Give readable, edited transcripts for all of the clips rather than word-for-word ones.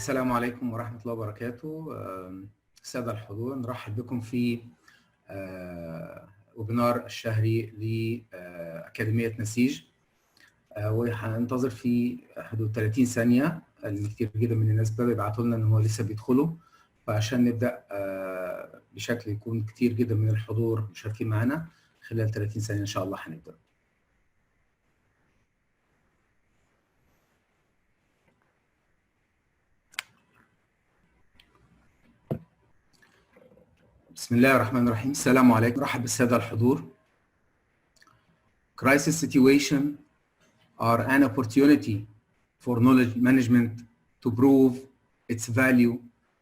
السلام عليكم ورحمة الله وبركاته. السادة الحضور، نرحب بكم في ويبينار الشهري لأكاديمية نسيج، وهننتظر في حدود 30 ثانية. كتير جدا من الناس بيبعتوا لنا ان هو لسه بيدخلوا، فعشان نبدأ بشكل يكون كتير جدا من الحضور مشاركين معنا خلال 30 ثانية ان شاء الله هنبدأ. بسم الله الرحمن الرحيم. السلام عليكم. نرحب بالسادة الحضور. Crisis situation are an opportunity for knowledge management to prove its value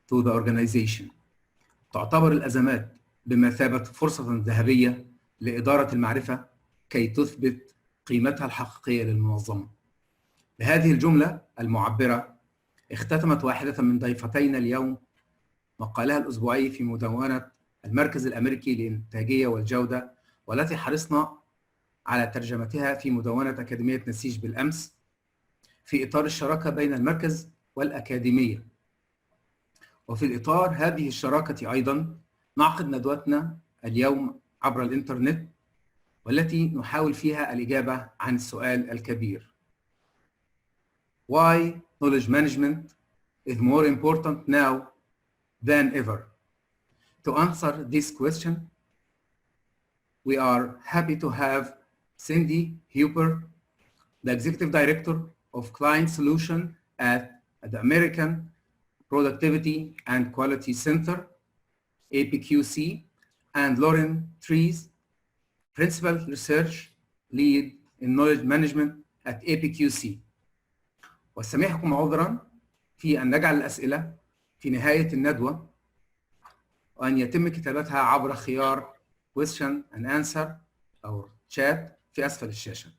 to the organization. تعتبر الأزمات بمثابة فرصة ذهبية لإدارة المعرفة كي تثبت قيمتها الحقيقية للمنظمة. بهذه الجملة المعبرة اختتمت واحدة من ضيفتينا اليوم مقالها الأسبوعي في مدونة المركز الأمريكي للإنتاجية والجودة، والتي حرصنا على ترجمتها في مدونة أكاديمية نسيج بالأمس في إطار الشراكة بين المركز والأكاديمية. وفي الإطار هذه الشراكة أيضا نعقد ندوتنا اليوم عبر الإنترنت، والتي نحاول فيها الإجابة عن السؤال الكبير: Why knowledge management is more important now than ever? To answer this question, we are happy to have Cindy Huber, the Executive Director of Client Solution at the American Productivity and Quality Center, APQC, and Lauren Trees, Principal Research Lead in Knowledge Management at APQC. واستميحكم عذرا في أن نجعل الأسئلة في نهاية الندوة، وأن يتم كتابتها عبر خيار question and answer أو chat في أسفل الشاشة.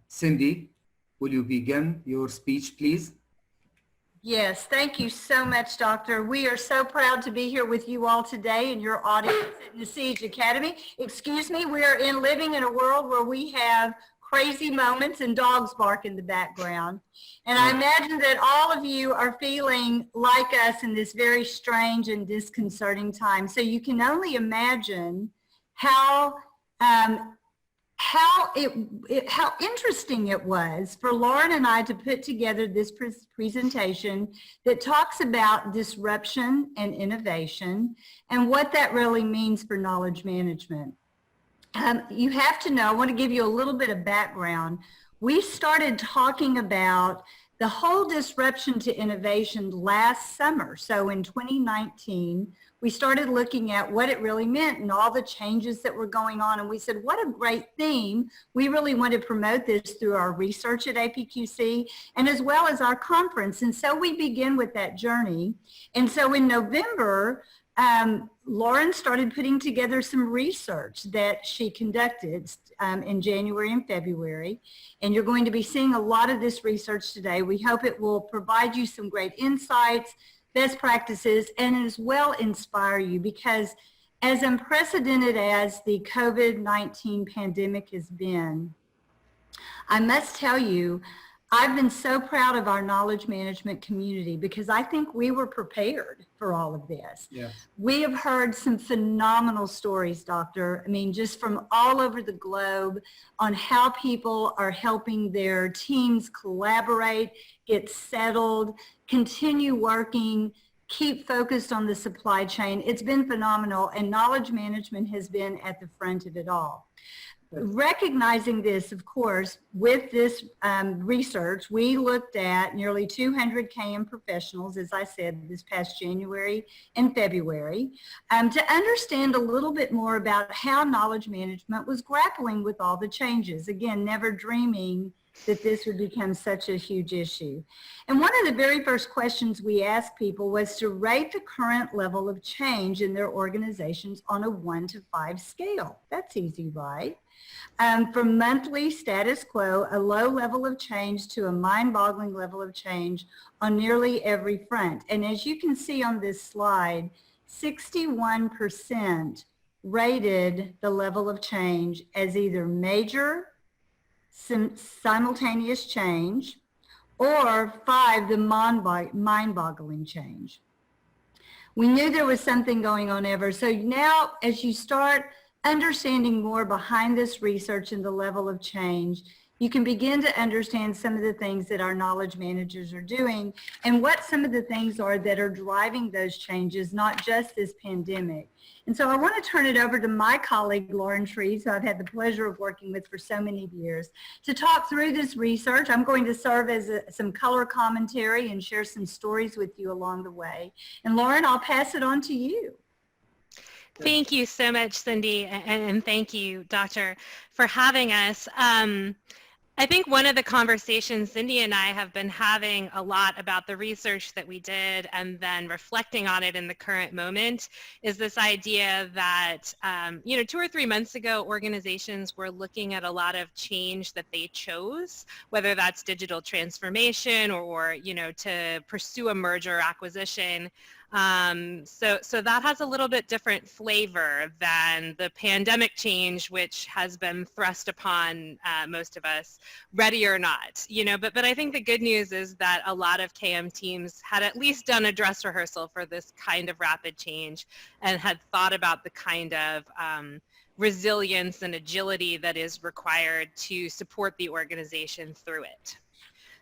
Cindy, will you begin your speech, please? Yes, thank you so much, Doctor. We are so proud to be here with you all today and your audience at Nasej Academy. Excuse me, we are living in a world where we have crazy moments and dogs bark in the background. And I imagine that all of you are feeling like us in this very strange and disconcerting time. So you can only imagine how interesting it was for Lauren and I to put together this presentation that talks about disruption and innovation and what that really means for knowledge management. You have to know, I want to give you a little bit of background. We started talking about the whole disruption to innovation last summer. So in 2019, we started looking at what it really meant and all the changes that were going on. And we said, what a great theme. We really want to promote this through our research at APQC and as well as our conference. And so we begin with that journey. And so in November, Lauren started putting together some research that she conducted in January and February, and you're going to be seeing a lot of this research today. We hope it will provide you some great insights, best practices, and as well inspire you, because as unprecedented as the COVID-19 pandemic has been, I must tell you, I've been so proud of our knowledge management community because I think we were prepared for all of this. Yes. We have heard some phenomenal stories, Doctor. I mean, just from all over the globe on how people are helping their teams collaborate, get settled, continue working, keep focused on the supply chain. It's been phenomenal, and knowledge management has been at the front of it all. Recognizing this, of course, with this research, we looked at nearly 200 KM professionals, as I said, this past January and February, to understand a little bit more about how knowledge management was grappling with all the changes. Again, never dreaming that this would become such a huge issue. And one of the very first questions we asked people was to rate the current level of change in their organizations on a 1 to 5 scale. That's easy, right? From monthly status quo, a low level of change, to a mind-boggling level of change on nearly every front. And as you can see on this slide, 61% rated the level of change as either major, simultaneous change, Or 5, the mind-boggling change. We knew there was something going on ever. So now as you start understanding more behind this research and the level of change, you can begin to understand some of the things that our knowledge managers are doing and what some of the things are that are driving those changes, not just this pandemic. And so I want to turn it over to my colleague, Lauren Trees, who I've had the pleasure of working with for so many years, to talk through this research. I'm going to serve as some color commentary and share some stories with you along the way. And Lauren, I'll pass it on to you. Thank you so much, Cindy, and thank you, Doctor, for having us. I think one of the conversations Cindy and I have been having a lot about the research that we did and then reflecting on it in the current moment is this idea that, 2 or 3 months ago, organizations were looking at a lot of change that they chose, whether that's digital transformation or to pursue a merger or acquisition. So that has a little bit different flavor than the pandemic change, which has been thrust upon most of us, ready or not. But I think the good news is that a lot of KM teams had at least done a dress rehearsal for this kind of rapid change and had thought about the kind of resilience and agility that is required to support the organization through it.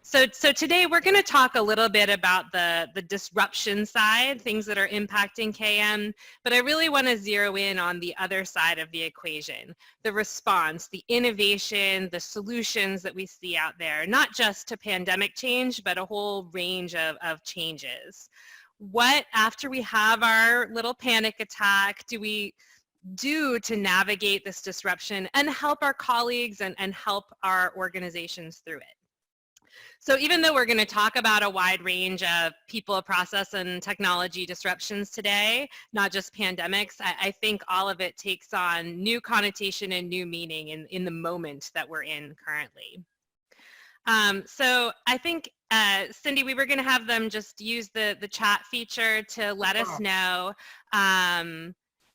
So today we're going to talk a little bit about the disruption side, things that are impacting KM, but I really want to zero in on the other side of the equation, the response, the innovation, the solutions that we see out there, not just to pandemic change, but a whole range of changes. What, after we have our little panic attack, do we do to navigate this disruption and help our colleagues and help our organizations through it? So even though we're going to talk about a wide range of people, process, and technology disruptions today, not just pandemics, I think all of it takes on new connotation and new meaning in the moment that we're in currently. So I think, Cindy, we were going to have them just use the chat feature to let us know,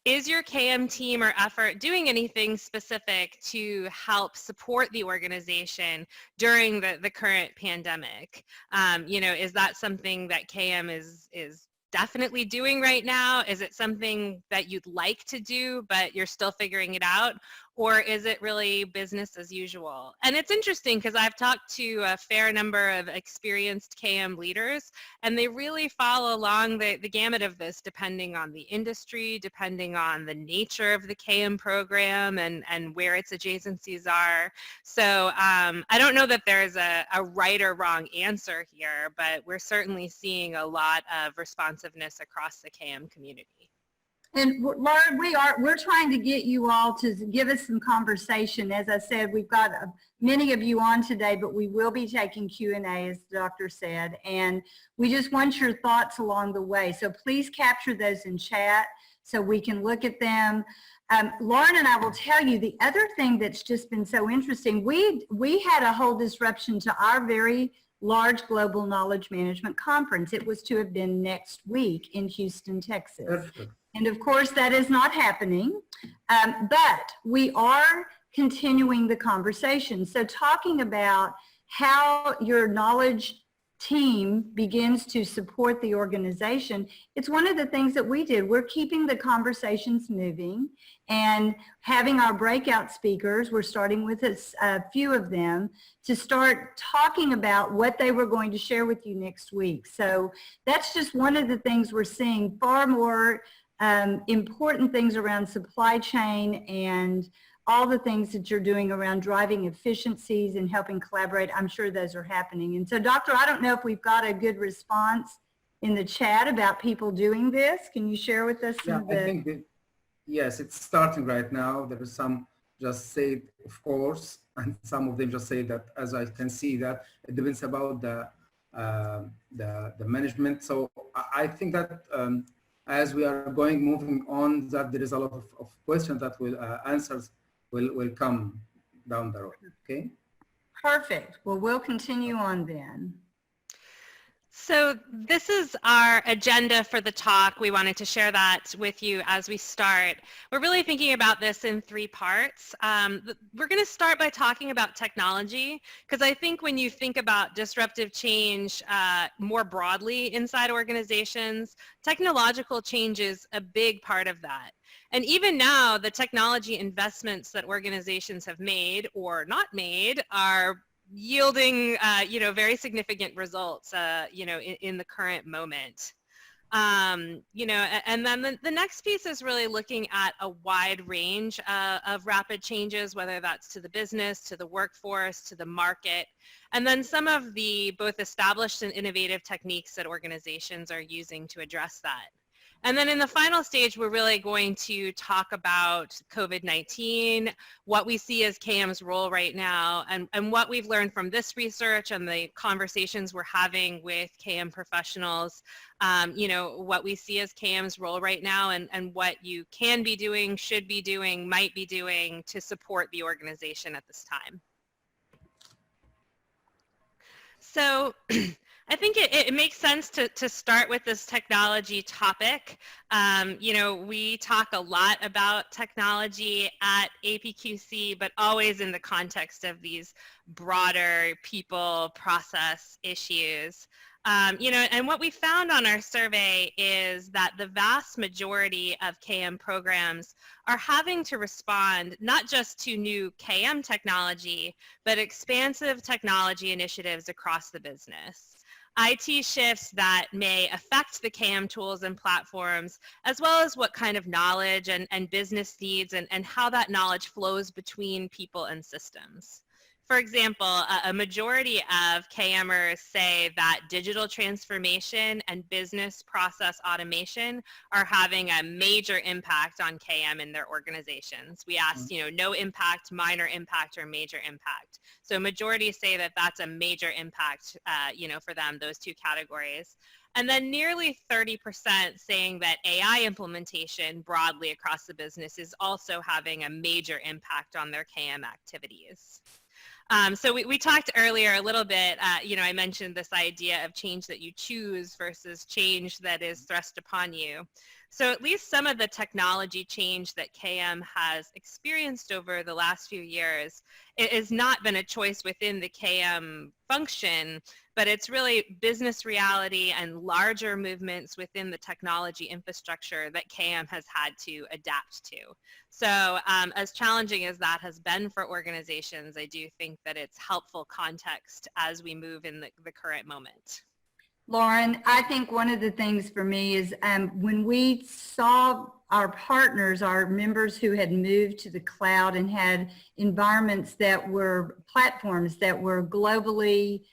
is your KM team or effort doing anything specific to help support the organization during the current pandemic? Is that something that KM is definitely doing right now? Is it something that you'd like to do, but you're still figuring it out? Or is it really business as usual? And it's interesting because I've talked to a fair number of experienced KM leaders, and they really follow along the gamut of this depending on the industry, depending on the nature of the KM program and where its adjacencies are. So I don't know that there's a right or wrong answer here, but we're certainly seeing a lot of responsiveness across the KM community. And Lauren, we're trying to get you all to give us some conversation. As I said, we've got many of you on today, but we will be taking Q&A, as the doctor said, and we just want your thoughts along the way. So please capture those in chat so we can look at them. Lauren and I will tell you the other thing that's just been so interesting. We had a whole disruption to our very large global knowledge management conference. It was to have been next week in Houston, Texas. Perfect. And of course that is not happening, but we are continuing the conversation. So talking about how your knowledge team begins to support the organization, it's one of the things that we did. We're keeping the conversations moving and having our breakout speakers, we're starting with a few of them, to start talking about what they were going to share with you next week. So that's just one of the things we're seeing, far more important things around supply chain and all the things that you're doing around driving efficiencies and helping collaborate. I'm sure those are happening. And so, Doctor, I don't know if we've got a good response in the chat about people doing this. Can you share with us some of the... I think that, yes, it's starting right now. There is some just say, of course, and some of them just say that, as I can see, that it depends about the management. So I think that as we are moving on, that there is a lot of questions that will answers will come down the road. Okay. Perfect. Well, we'll continue on then. So this is our agenda for the talk. We wanted to share that with you as we start. We're really thinking about this in 3 parts. We're going to start by talking about technology, because I think when you think about disruptive change more broadly inside organizations, technological change is a big part of that. And even now, the technology investments that organizations have made or not made are yielding, very significant results, in the current moment. And then the next piece is really looking at a wide range of rapid changes, whether that's to the business, to the workforce, to the market, and then some of the both established and innovative techniques that organizations are using to address that. And then in the final stage, we're really going to talk about COVID-19, what we see as KM's role right now, and what we've learned from this research and the conversations we're having with KM professionals, what we see as KM's role right now, and what you can be doing, should be doing, might be doing to support the organization at this time. So I think it makes sense to start with this technology topic. We talk a lot about technology at APQC, but always in the context of these broader people process issues. And what we found on our survey is that the vast majority of KM programs are having to respond not just to new KM technology, but expansive technology initiatives across the business. IT shifts that may affect the KM tools and platforms, as well as what kind of knowledge and business needs and how that knowledge flows between people and systems. For example, a majority of KMers say that digital transformation and business process automation are having a major impact on KM in their organizations. We asked, no impact, minor impact, or major impact. So majority say that that's a major impact, for them, those 2 categories. And then nearly 30% saying that AI implementation broadly across the business is also having a major impact on their KM activities. So we talked earlier a little bit, I mentioned this idea of change that you choose versus change that is thrust upon you. So at least some of the technology change that KM has experienced over the last few years, it has not been a choice within the KM function, but it's really business reality and larger movements within the technology infrastructure that KM has had to adapt to. So as challenging as that has been for organizations, I do think that it's helpful context as we move in the current moment. Lauren, I think one of the things for me is when we saw our partners, our members who had moved to the cloud and had environments that were platforms that were globally,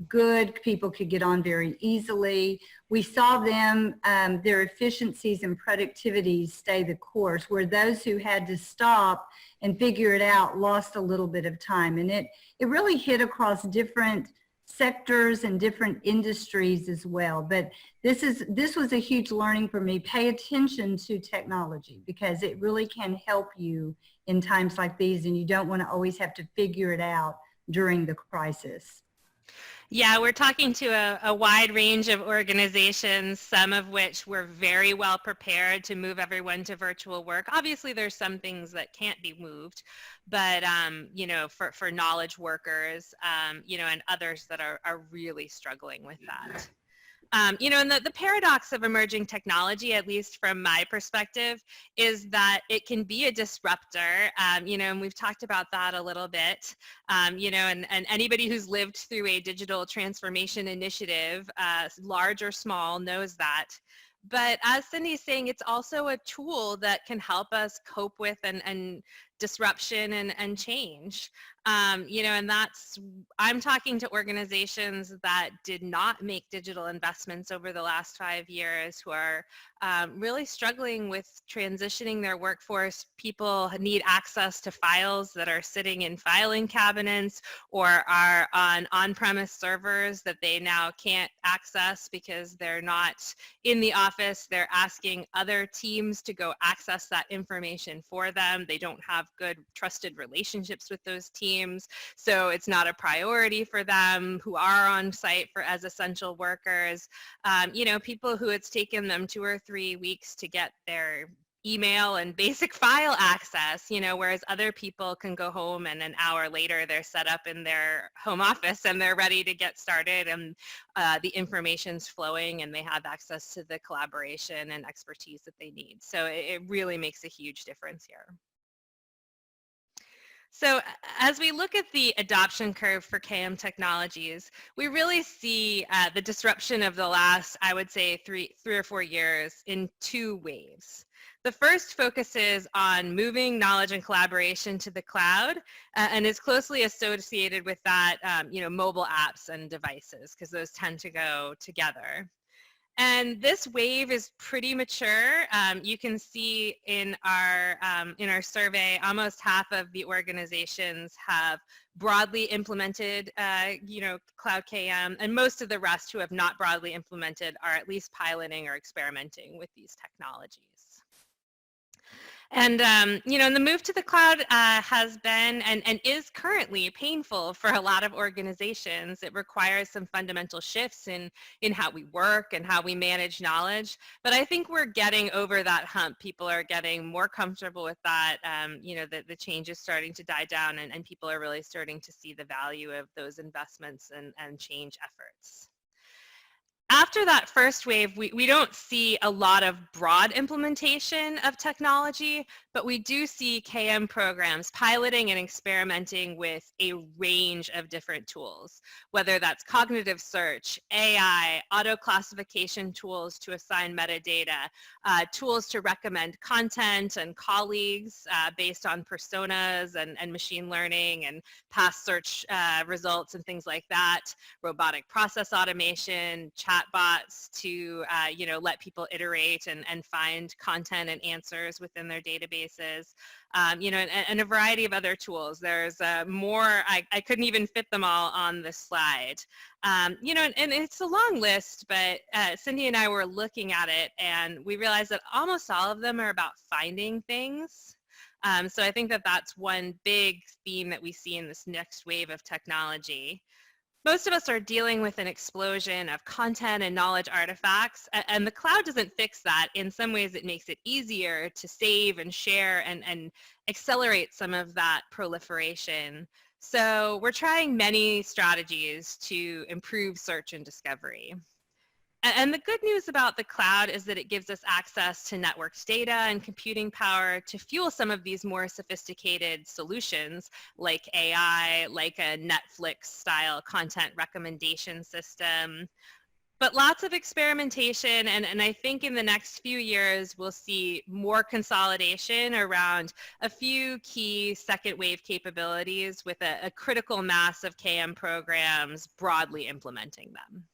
good, people could get on very easily. We saw them, their efficiencies and productivities stay the course, where those who had to stop and figure it out lost a little bit of time. And it really hit across different sectors and different industries as well. But this was a huge learning for me. Pay attention to technology, because it really can help you in times like these, and you don't want to always have to figure it out during the crisis. Yeah, we're talking to a wide range of organizations, some of which were very well prepared to move everyone to virtual work. Obviously, there's some things that can't be moved, but, for knowledge workers, and others that are really struggling with that. And the paradox of emerging technology, at least from my perspective, is that it can be a disruptor, and we've talked about that a little bit, and anybody who's lived through a digital transformation initiative, large or small, knows that. But as Cindy's saying, it's also a tool that can help us cope with and disruption and change. And I'm talking to organizations that did not make digital investments over the last 5 years, who are really struggling with transitioning their workforce. People need access to files that are sitting in filing cabinets or are on on-premise servers that they now can't access because they're not in the office. They're asking other teams to go access that information for them. They don't have good, trusted relationships with those teams. teams, so it's not a priority for them who are on site for as essential workers. You know, people who it's taken them 2 or 3 weeks to get their email and basic file access, you know, whereas other people can go home and an hour later they're set up in their home office and they're ready to get started, and the information's flowing and they have access to the collaboration and expertise that they need. So it really makes a huge difference here. So as we look at the adoption curve for KM technologies, we really see the disruption of the last, I would say, three or 4 years in 2 waves. The first focuses on moving knowledge and collaboration to the cloud, and is closely associated with that, you know, mobile apps and devices, because those tend to go together. And this wave is pretty mature. You can see in our survey, almost half of the organizations have broadly implemented, you know, Cloud KM, and most of the rest who have not broadly implemented are at least piloting or experimenting with these technologies. And, you know, and the move to the cloud has been and is currently painful for a lot of organizations. It requires some fundamental shifts in how we work and how we manage knowledge. But I think we're getting over that hump. People are getting more comfortable with that. You know, the change is starting to die down, and people are really starting to see the value of those investments and change efforts. After that first wave, we don't see a lot of broad implementation of technology, but we do see KM programs piloting and experimenting with a range of different tools, whether that's cognitive search, AI, auto-classification tools to assign metadata, tools to recommend content and colleagues based on personas and machine learning and past search results and things like that, robotic process automation, chatbots to you know, let people iterate and find content and answers within their databases, you know, and a variety of other tools. There's more, I couldn't even fit them all on this slide. You know, and it's a long list, but Cindy and I were looking at it and we realized that almost all of them are about finding things. So I think that that's one big theme that we see in this next wave of technology. Most of us are dealing with an explosion of content and knowledge artifacts, and the cloud doesn't fix that. In some ways, it makes it easier to save and share and accelerate some of that proliferation. So we're trying many strategies to improve search and discovery. And the good news about the cloud is that it gives us access to networked data and computing power to fuel some of these more sophisticated solutions like AI, like a Netflix-style content recommendation system. But lots of experimentation, and I think in the next few years we'll see more consolidation around a few key second wave capabilities with a critical mass of KM programs broadly implementing them.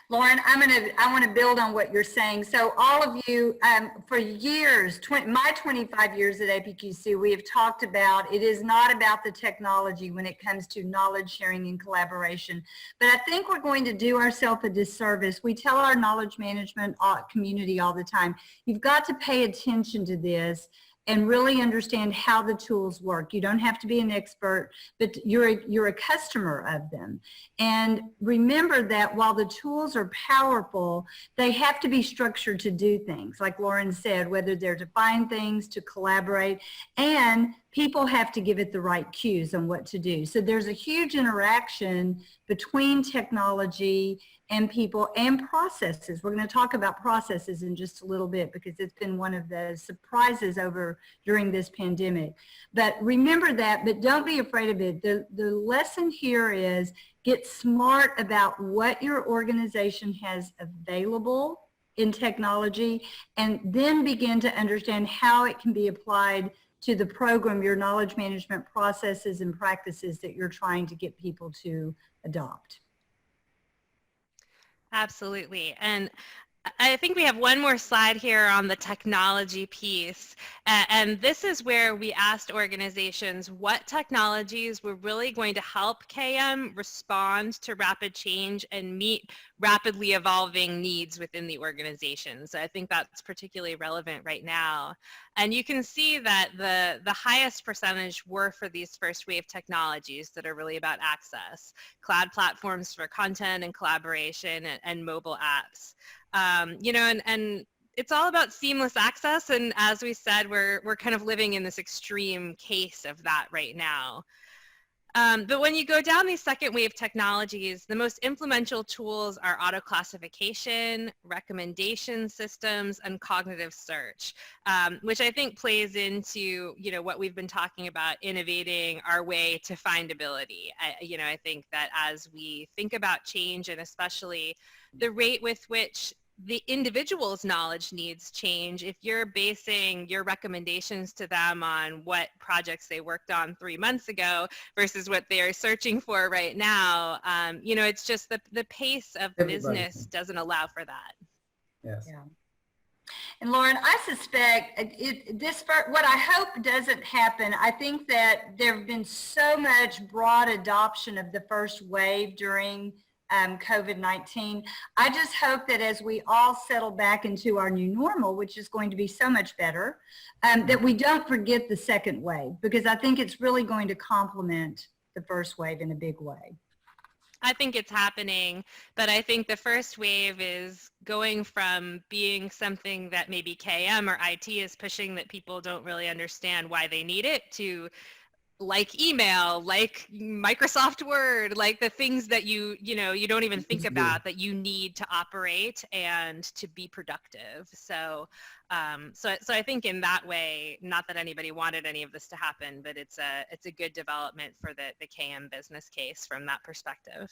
Lauren, I want to build on what you're saying. So all of you, for years, my 25 years at APQC, we have talked about it is not about the technology when it comes to knowledge sharing and collaboration. But I think we're going to do ourselves a disservice. We tell our knowledge management community all the time, you've got to pay attention to this and really understand how the tools work. You don't have to be an expert, but you're a customer of them. And remember that while the tools are powerful, they have to be structured to do things, like Lauren said, whether they're to find things, to collaborate, and people have to give it the right cues on what to do. So there's a huge interaction between technology and people and processes. We're going to talk about processes in just a little bit because it's been one of the surprises during this pandemic. But remember that, but don't be afraid of it. The lesson here is get smart about what your organization has available in technology, and then begin to understand how it can be applied to the program, your knowledge management processes and practices that you're trying to get people to adopt. Absolutely. And I think we have one more slide here on the technology piece. And this is where we asked organizations what technologies were really going to help KM respond to rapid change and meet rapidly evolving needs within the organization. So I think that's particularly relevant right now. And you can see that the highest percentage were for these first wave technologies that are really about access, cloud platforms for content and collaboration, and mobile apps. You know, and it's all about seamless access. And as we said, we're kind of living in this extreme case of that right now. But when you go down these second wave technologies, the most influential tools are auto classification, recommendation systems, and cognitive search, which I think plays into, you know, what we've been talking about, innovating our way to findability. You know, I think that as we think about change, and especially the rate with which the individual's knowledge needs change, if you're basing your recommendations to them on what projects they worked on 3 months ago versus what they are searching for right now, you know, it's just the pace of business doesn't allow for that. Yes. Yeah. And Lauren, I suspect what I hope doesn't happen, I think that there have been so much broad adoption of the first wave during COVID-19. I just hope that as we all settle back into our new normal, which is going to be so much better, that we don't forget the second wave, because I think it's really going to complement the first wave in a big way. I think it's happening, but I think the first wave is going from being something that maybe KM or IT is pushing that people don't really understand why they need it, to like email, like Microsoft Word, like the things that you don't even think about that you need to operate and to be productive. So I think in that way, not that anybody wanted any of this to happen, but it's a good development for the KM business case from that perspective.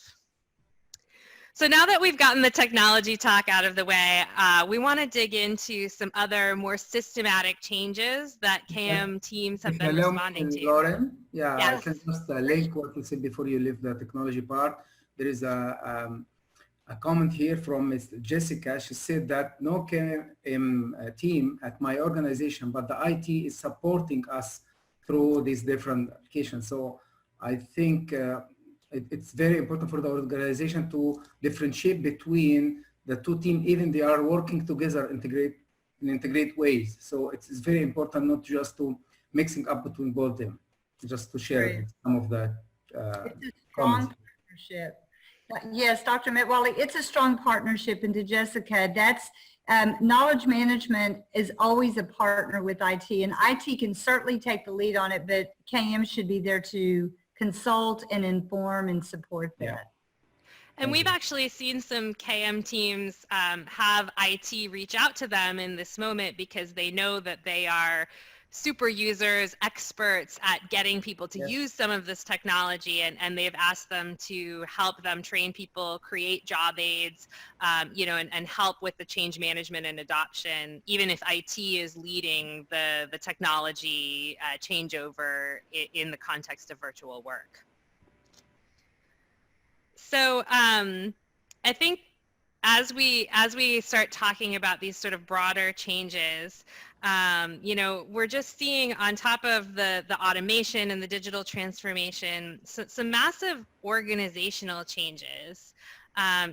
So now that we've gotten the technology talk out of the way, we want to dig into some other more systematic changes that KM teams have been responding to. Lauren, yeah, yes. I can just link what you said before you leave the technology part. There is a comment here from Ms. Jessica. She said that no KM team at my organization, but the IT is supporting us through these different applications. So I think it's very important for the organization to differentiate between the two teams, even they are working together in integrate ways. So it's very important not just to mixing up between both of them, just to share some of the it's a strong partnership. Yes, Dr. Metwally, it's a strong partnership. And to Jessica, that's knowledge management is always a partner with IT, and IT can certainly take the lead on it, but KM should be there to consult and inform and support that. Yeah. And we've actually seen some KM teams have IT reach out to them in this moment because they know that they are super users, experts at getting people to use some of this technology, and they've asked them to help them train people, create job aids, you know, and help with the change management and adoption, even if IT is leading the technology changeover in the context of virtual work. So I think as we start talking about these sort of broader changes, you know, we're just seeing on top of the automation and the digital transformation, some massive organizational changes,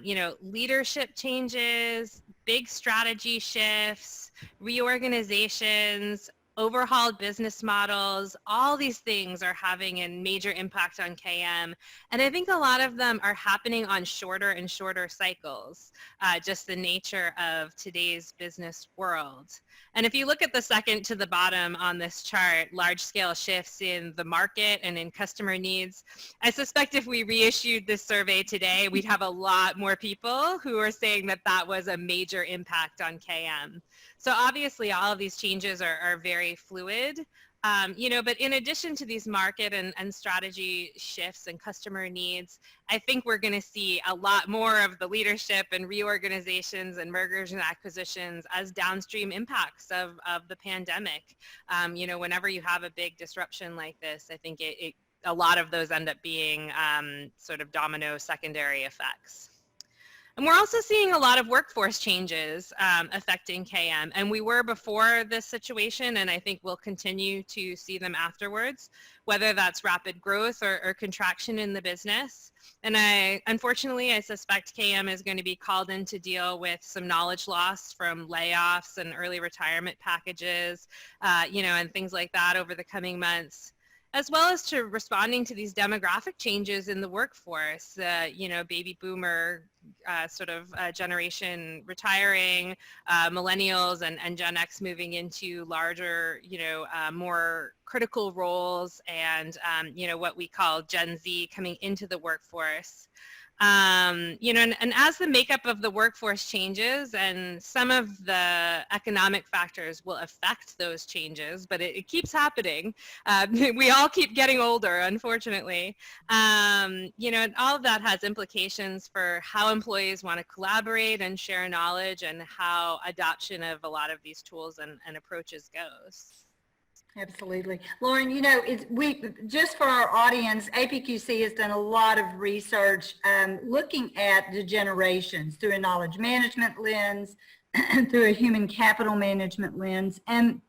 you know, leadership changes, big strategy shifts, reorganizations, overhauled business models. All these things are having a major impact on KM. And I think a lot of them are happening on shorter and shorter cycles, just the nature of today's business world. And if you look at the second to the bottom on this chart, large scale shifts in the market and in customer needs, I suspect if we reissued this survey today, we'd have a lot more people who are saying that that was a major impact on KM. So obviously all of these changes are very fluid, you know, but in addition to these market and strategy shifts and customer needs, I think we're going to see a lot more of the leadership and reorganizations and mergers and acquisitions as downstream impacts of the pandemic. You know, whenever you have a big disruption like this, I think a lot of those end up being sort of domino secondary effects. And we're also seeing a lot of workforce changes affecting KM. And we were before this situation, and I think we'll continue to see them afterwards, whether that's rapid growth or contraction in the business. And unfortunately, I suspect KM is going to be called in to deal with some knowledge loss from layoffs and early retirement packages, and things like that over the coming months, as well as to responding to these demographic changes in the workforce, baby boomer generation retiring, millennials and Gen X moving into larger, more critical roles, and, what we call Gen Z coming into the workforce. And as the makeup of the workforce changes, and some of the economic factors will affect those changes, but it keeps happening. We all keep getting older, unfortunately. And all of that has implications for how employees want to collaborate and share knowledge, and how adoption of a lot of these tools and approaches goes. Absolutely. Lauren, just for our audience, APQC has done a lot of research looking at the generations through a knowledge management lens, through a human capital management lens. And,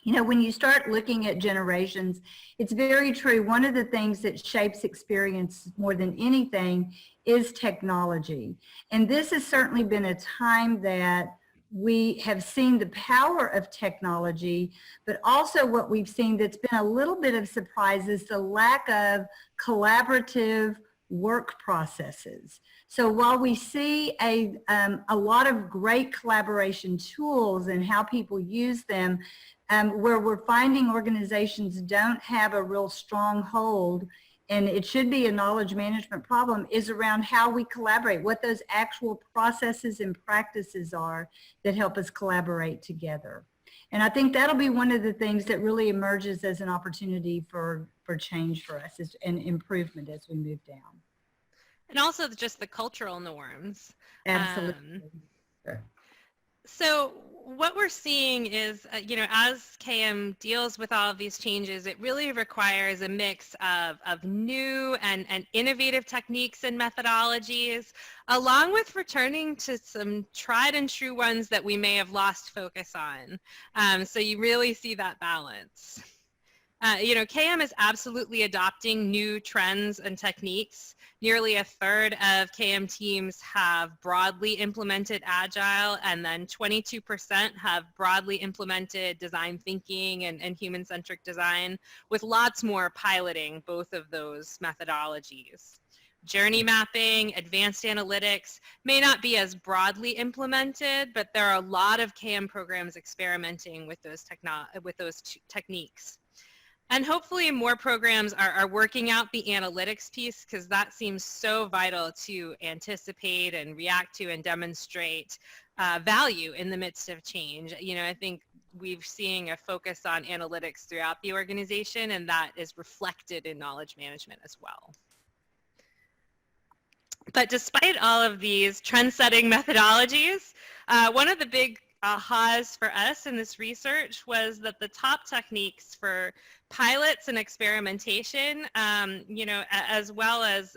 when you start looking at generations, it's very true. One of the things that shapes experience more than anything is technology. And this has certainly been a time that we have seen the power of technology, but also what we've seen that's been a little bit of surprise is the lack of collaborative work processes. So while we see a lot of great collaboration tools and how people use them, where we're finding organizations don't have a real strong hold, and it should be a knowledge management problem, is around how we collaborate, what those actual processes and practices are that help us collaborate together. And I think that'll be one of the things that really emerges as an opportunity for change for us, and improvement as we move down. And also just the cultural norms. Absolutely. So what we're seeing is, as KM deals with all of these changes, it really requires a mix of new and innovative techniques and methodologies, along with returning to some tried and true ones that we may have lost focus on. So you really see that balance. KM is absolutely adopting new trends and techniques. Nearly a third of KM teams have broadly implemented Agile, and then 22% have broadly implemented design thinking and human-centric design, with lots more piloting both of those methodologies. Journey mapping, advanced analytics may not be as broadly implemented, but there are a lot of KM programs experimenting with those techniques. And hopefully more programs are working out the analytics piece, because that seems so vital to anticipate and react to and demonstrate value in the midst of change. I think we're seeing a focus on analytics throughout the organization, and that is reflected in knowledge management as well. But despite all of these trend-setting methodologies, one of the big ahas for us in this research was that the top techniques for pilots and experimentation, as well as,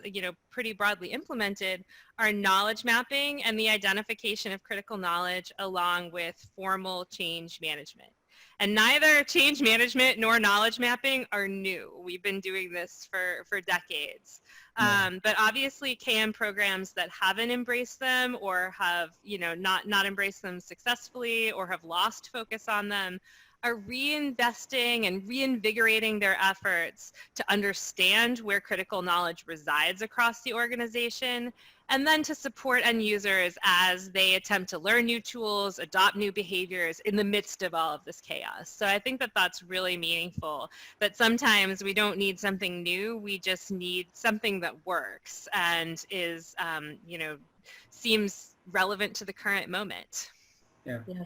pretty broadly implemented, are knowledge mapping and the identification of critical knowledge, along with formal change management. And neither change management nor knowledge mapping are new. We've been doing this for decades. But obviously KM programs that haven't embraced them, or have not embraced them successfully, or have lost focus on them, are reinvesting and reinvigorating their efforts to understand where critical knowledge resides across the organization, and then to support end users as they attempt to learn new tools, adopt new behaviors in the midst of all of this chaos. So I think that that's really meaningful, that sometimes we don't need something new, we just need something that works and is, seems relevant to the current moment. Yeah. Yes.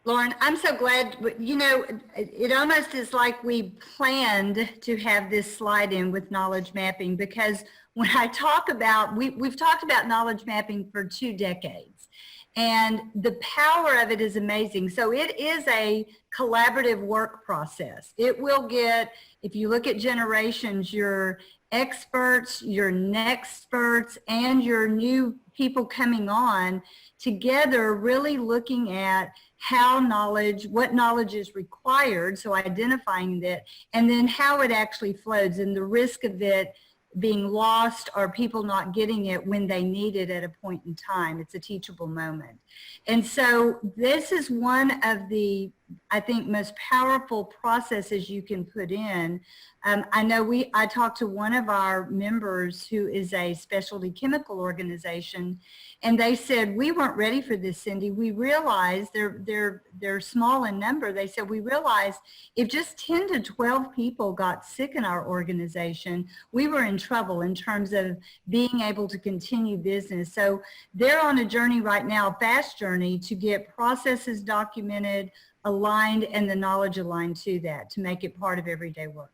Lauren, I'm so glad, it almost is like we planned to have this slide in with knowledge mapping, because when I talk about, we've talked about knowledge mapping for 2 decades, and the power of it is amazing. So it is a collaborative work process. It will get, if you look at generations, your experts, your nexperts, and your new people coming on together, really looking at what knowledge is required, so identifying that, and then how it actually flows and the risk of it being lost or people not getting it when they need it at a point in time. It's a teachable moment. And so this is one of the, I think, most powerful processes you can put in. I know I talked to one of our members who is a specialty chemical organization, and they said, we weren't ready for this, Cindy. We realized they're small in number. They said, we realized if just 10 to 12 people got sick in our organization, we were in trouble in terms of being able to continue business. So they're on a journey right now, a fast journey, to get processes documented, aligned, and the knowledge aligned to that, to make it part of everyday workflow.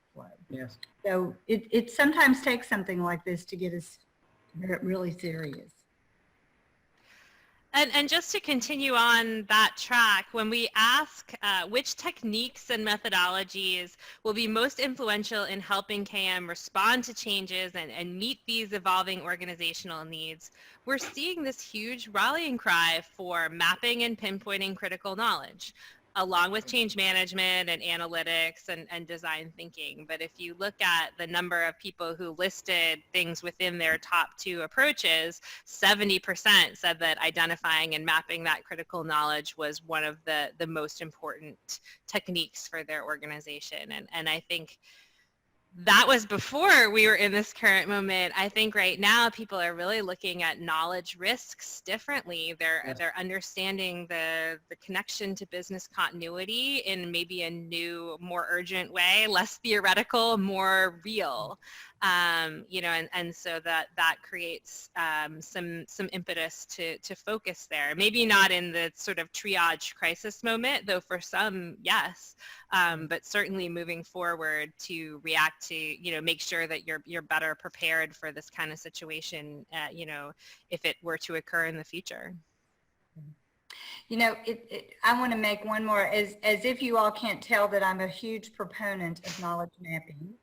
Yes. So it sometimes takes something like this to get us really serious. And just to continue on that track, when we ask which techniques and methodologies will be most influential in helping KM respond to changes and meet these evolving organizational needs, we're seeing this huge rallying cry for mapping and pinpointing critical knowledge, along with change management and analytics and design thinking. But if you look at the number of people who listed things within their top 2 approaches, 70% said that identifying and mapping that critical knowledge was one of the most important techniques for their organization. And I think that was before we were in this current moment. I think right now people are really looking at knowledge risks differently. They're understanding the connection to business continuity in maybe a new, more urgent way, less theoretical, more real. And so that creates some impetus to focus there. Maybe not in the sort of triage crisis moment, though for some, yes, but certainly moving forward to react to, make sure that you're better prepared for this kind of situation, if it were to occur in the future. I want to make one more, as if you all can't tell that I'm a huge proponent of knowledge mapping.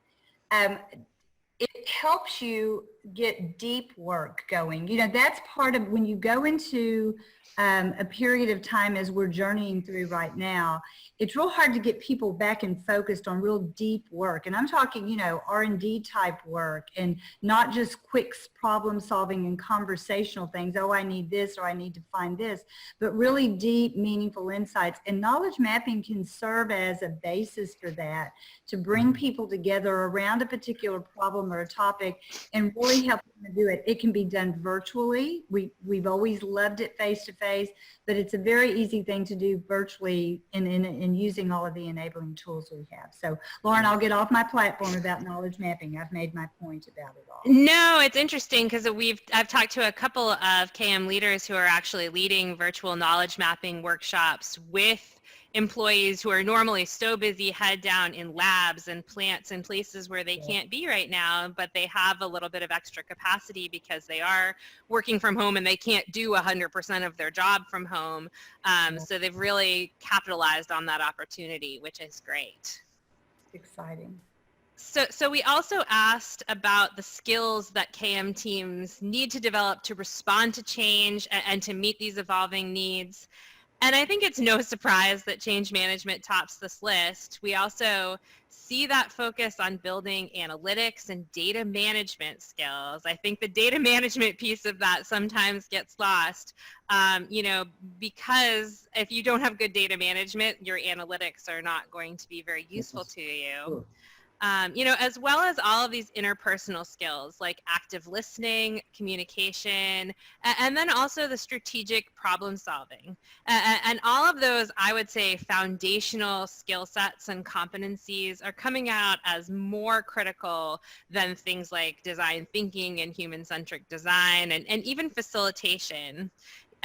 It helps you get deep work going. That's part of when you go into a period of time as we're journeying through right now, it's real hard to get people back and focused on real deep work. And I'm talking, R&D type work and not just quick problem solving and conversational things. Oh, I need this or I need to find this, but really deep, meaningful insights. And knowledge mapping can serve as a basis for that, to bring people together around a particular problem or a topic and really help them to do it. It can be done virtually. We've always loved it face-to-face, but it's a very easy thing to do virtually in using all of the enabling tools we have. So, Lauren, I'll get off my platform about knowledge mapping. I've made my point about it all. No, it's interesting because I've talked to a couple of KM leaders who are actually leading virtual knowledge mapping workshops with employees who are normally so busy head down in labs and plants and places where they can't be right now, but they have a little bit of extra capacity because they are working from home and they can't do 100% of their job from home. So they've really capitalized on that opportunity, which is great. Exciting. So we also asked about the skills that KM teams need to develop to respond to change and to meet these evolving needs. And I think it's no surprise that change management tops this list. We also see that focus on building analytics and data management skills. I think the data management piece of that sometimes gets lost, because if you don't have good data management, your analytics are not going to be very useful to you. As well as all of these interpersonal skills like active listening, communication, and then also the strategic problem solving. And all of those, I would say, foundational skill sets and competencies are coming out as more critical than things like design thinking and human-centric design and even facilitation.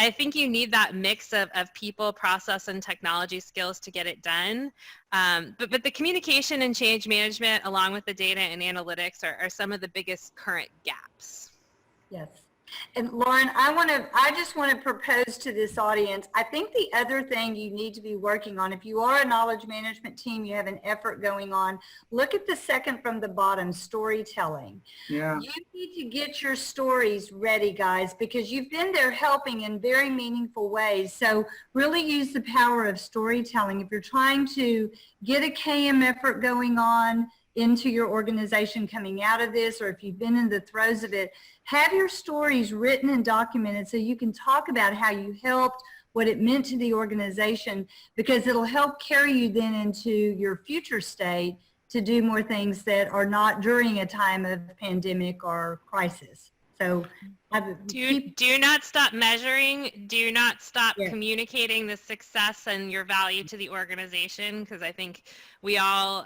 I think you need that mix of people, process, and technology skills to get it done. But the communication and change management, along with the data and analytics, are some of the biggest current gaps. Yes. And Lauren, I just want to propose to this audience, I think the other thing you need to be working on, if you are a knowledge management team, you have an effort going on, look at the second from the bottom, storytelling. Yeah. You need to get your stories ready, guys, because you've been there helping in very meaningful ways. So really use the power of storytelling. If you're trying to get a KM effort going on into your organization coming out of this, or if you've been in the throes of it, have your stories written and documented so you can talk about how you helped, what it meant to the organization, because it'll help carry you then into your future state to do more things that are not during a time of pandemic or crisis. So do not stop measuring, do not stop communicating the success and your value to the organization, because I think we all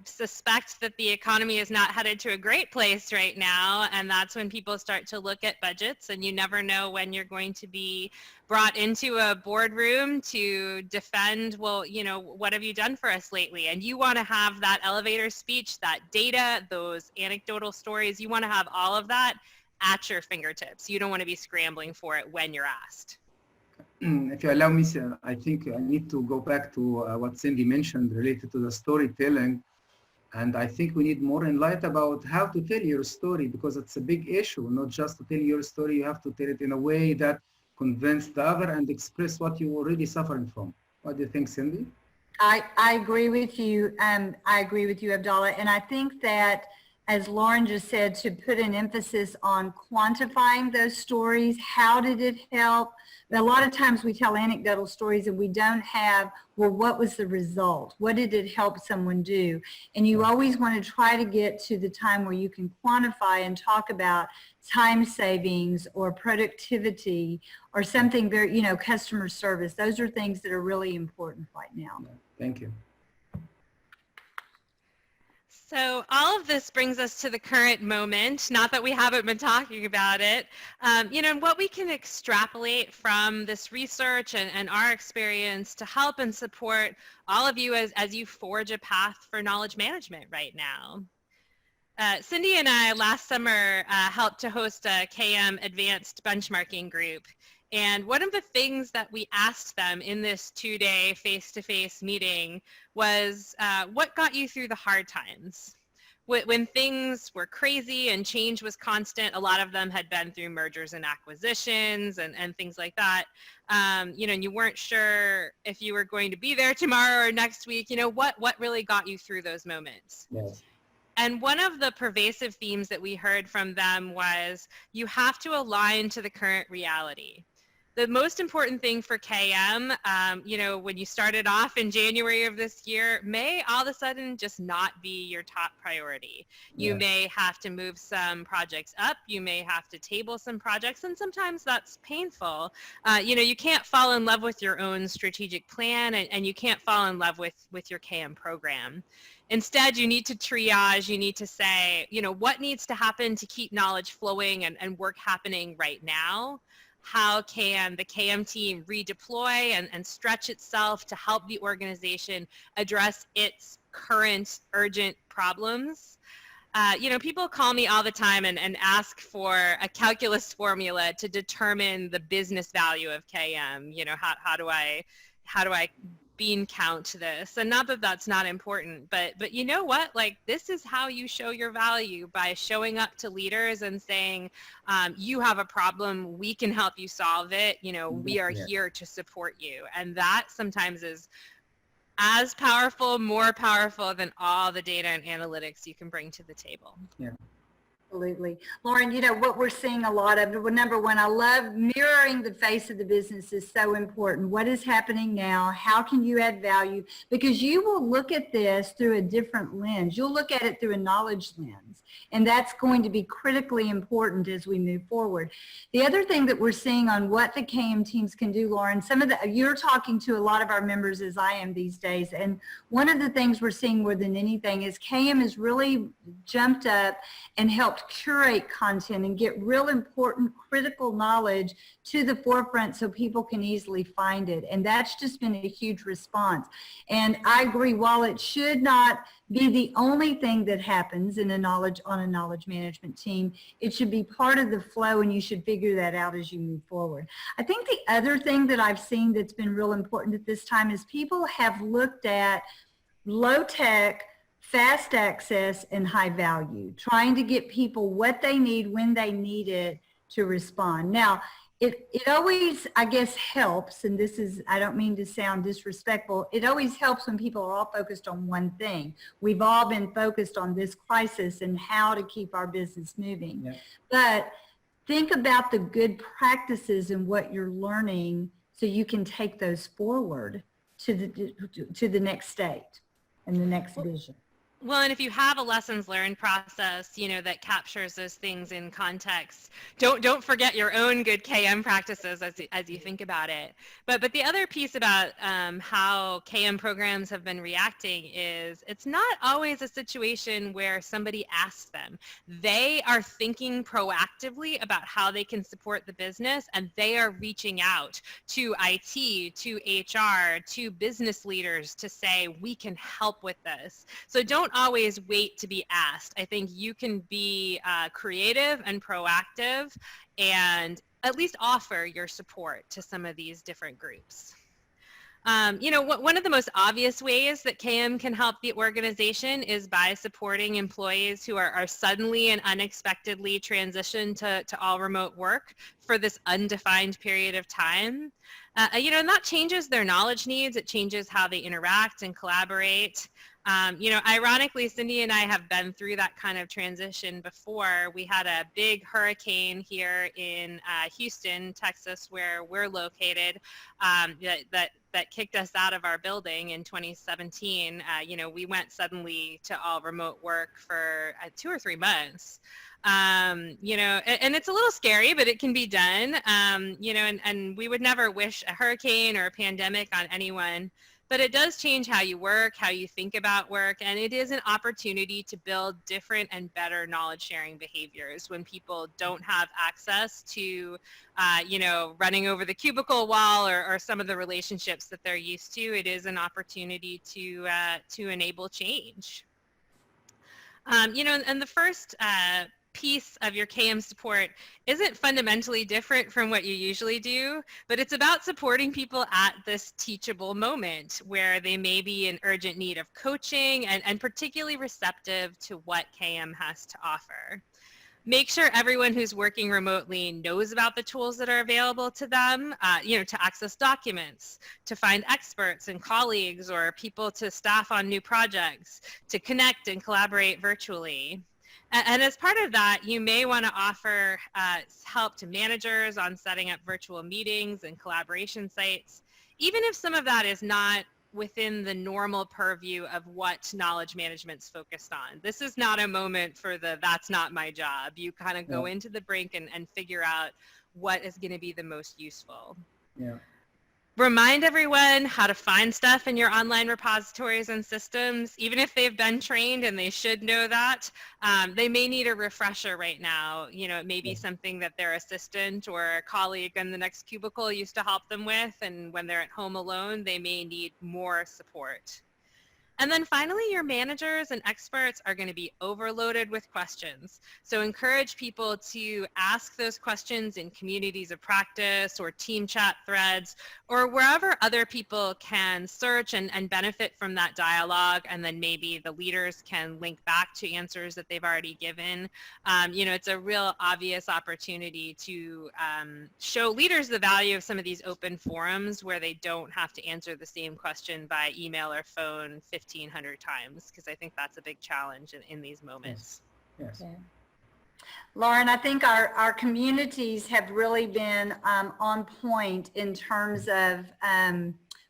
suspect that the economy is not headed to a great place right now, and that's when people start to look at budgets, and you never know when you're going to be brought into a boardroom to defend, well, you know, what have you done for us lately? And you want to have that elevator speech, that data, those anecdotal stories, you want to have all of that at your fingertips. You don't want to be scrambling for it when you're asked. If you allow me, sir, I think I need to go back to what Cindy mentioned related to the storytelling. And I think we need more insight about how to tell your story, because it's a big issue, not just to tell your story, you have to tell it in a way that convinces the other and express what you're already suffering from. What do you think, Cindy? I agree with you. I agree with you, Abdallah. And I think that, as Lauren just said, to put an emphasis on quantifying those stories. How did it help? A lot of times we tell anecdotal stories and we don't have, well, what was the result? What did it help someone do? And you always want to try to get to the time where you can quantify and talk about time savings or productivity or something very, you know, customer service. Those are things that are really important right now. Thank you. So all of this brings us to the current moment, not that we haven't been talking about it, you know, and what we can extrapolate from this research and our experience to help and support all of you as you forge a path for knowledge management right now. Cindy and I last summer helped to host a KM advanced benchmarking group. And one of the things that we asked them in this 2-day face-to-face meeting was, what got you through the hard times? When things were crazy and change was constant, a lot of them had been through mergers and acquisitions and things like that. You know, and you weren't sure if you were going to be there tomorrow or next week. You know, what really got you through those moments? Yes. And one of the pervasive themes that we heard from them was, you have to align to the current reality. The most important thing for KM, you know, when you started off in January of this year, may all of a sudden just not be your top priority. You may have to move some projects up. You may have to table some projects, and sometimes that's painful. You know, you can't fall in love with your own strategic plan, and you can't fall in love with your KM program. Instead, you need to triage. You need to say, you know, what needs to happen to keep knowledge flowing and work happening right now? How can the KM team redeploy and stretch itself to help the organization address its current urgent problems? You know, people call me all the time and ask for a calculus formula to determine the business value of KM. You know, how do I bean count this? And not that that's not important, but you know what, like, this is how you show your value, by showing up to leaders and saying, you have a problem, we can help you solve it, you know, we are here to support you. And that sometimes is as powerful, more powerful than all the data and analytics you can bring to the table. Yeah. Absolutely. Lauren, you know, what we're seeing a lot of, well, number one, I love mirroring the face of the business is so important. What is happening now? How can you add value? Because you will look at this through a different lens. You'll look at it through a knowledge lens. And that's going to be critically important as we move forward. The other thing that we're seeing on what the KM teams can do, Lauren, you're talking to a lot of our members, as I am these days. And one of the things we're seeing more than anything is KM has really jumped up and helped curate content and get real important critical knowledge to the forefront so people can easily find it. And that's just been a huge response. And I agree, while it should not be the only thing that happens in on a knowledge management team. It should be part of the flow, and you should figure that out as you move forward. I think the other thing that I've seen that's been real important at this time is people have looked at low tech, fast access, and high value, trying to get people what they need when they need it to respond. Now, it always, I guess, helps, and this is, I don't mean to sound disrespectful, it always helps when people are all focused on one thing. We've all been focused on this crisis and how to keep our business moving. Yeah. But think about the good practices and what you're learning so you can take those forward to the next state and the next vision. Well, and if you have a lessons learned process, you know, that captures those things in context, don't forget your own good KM practices as you think about it. But the other piece about how KM programs have been reacting is it's not always a situation where somebody asks them. They are thinking proactively about how they can support the business, and they are reaching out to IT, to HR, to business leaders to say, we can help with this. So don't always wait to be asked. I think you can be creative and proactive and at least offer your support to some of these different groups. You know, one of the most obvious ways that KM can help the organization is by supporting employees who are suddenly and unexpectedly transitioned to all remote work for this undefined period of time. You know, and that changes their knowledge needs. It changes how they interact and collaborate. You know, ironically, Cindy and I have been through that kind of transition before. We had a big hurricane here in Houston, Texas, where we're located, that kicked us out of our building in 2017. You know, we went suddenly to all remote work for 2 or 3 months. You know, and it's a little scary, but it can be done. You know, and we would never wish a hurricane or a pandemic on anyone. But it does change how you work, how you think about work, and it is an opportunity to build different and better knowledge sharing behaviors when people don't have access to, you know, running over the cubicle wall or some of the relationships that they're used to. It is an opportunity to enable change. You know, and the first piece of your KM support isn't fundamentally different from what you usually do, but it's about supporting people at this teachable moment where they may be in urgent need of coaching and particularly receptive to what KM has to offer. Make sure everyone who's working remotely knows about the tools that are available to them, you know, to access documents, to find experts and colleagues or people to staff on new projects, to connect and collaborate virtually. And as part of that, you may want to offer help to managers on setting up virtual meetings and collaboration sites, even if some of that is not within the normal purview of what knowledge management's focused on. This is not a moment for that's not my job. You kind of go into the brink and figure out what is going to be the most useful. Yeah. Remind everyone how to find stuff in your online repositories and systems, even if they've been trained and they should know that. They may need a refresher right now. You know, it may be something that their assistant or a colleague in the next cubicle used to help them with, and when they're at home alone, they may need more support. And then finally, your managers and experts are going to be overloaded with questions. So encourage people to ask those questions in communities of practice or team chat threads or wherever other people can search and benefit from that dialogue. And then maybe the leaders can link back to answers that they've already given. You know, it's a real obvious opportunity to show leaders the value of some of these open forums where they don't have to answer the same question by email or phone 1,500 times, because I think that's a big challenge in these moments. Yes. Yeah. Lauren, I think our communities have really been on point in terms of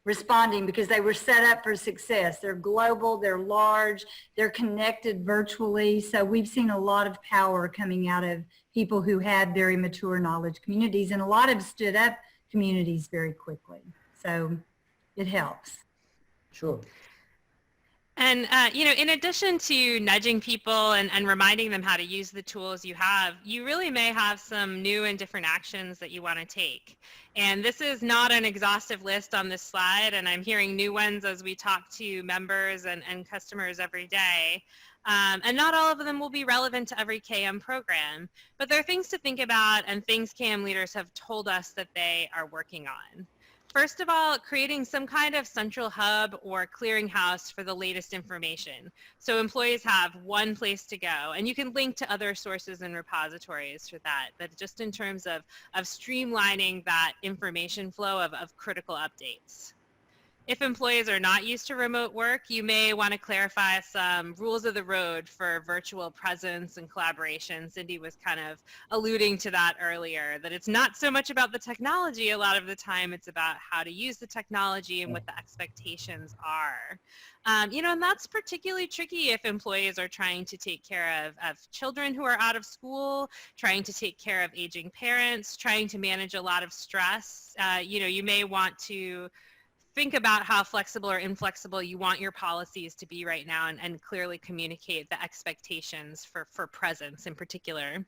responding because they were set up for success. They're global, they're large, they're connected virtually. So we've seen a lot of power coming out of people who had very mature knowledge communities, and a lot have stood up communities very quickly. So it helps. Sure. And, in addition to nudging people and reminding them how to use the tools you have, you really may have some new and different actions that you want to take. And this is not an exhaustive list on this slide, and I'm hearing new ones as we talk to members and customers every day. And not all of them will be relevant to every KM program, but there are things to think about and things KM leaders have told us that they are working on. First of all, creating some kind of central hub or clearinghouse for the latest information. So employees have one place to go, and you can link to other sources and repositories for that, but just in terms of streamlining that information flow of critical updates. If employees are not used to remote work, you may want to clarify some rules of the road for virtual presence and collaboration. Cindy was kind of alluding to that earlier, that it's not so much about the technology a lot of the time, it's about how to use the technology and what the expectations are. And that's particularly tricky if employees are trying to take care of children who are out of school, trying to take care of aging parents, trying to manage a lot of stress. You may want to think about how flexible or inflexible you want your policies to be right now and clearly communicate the expectations for presence in particular.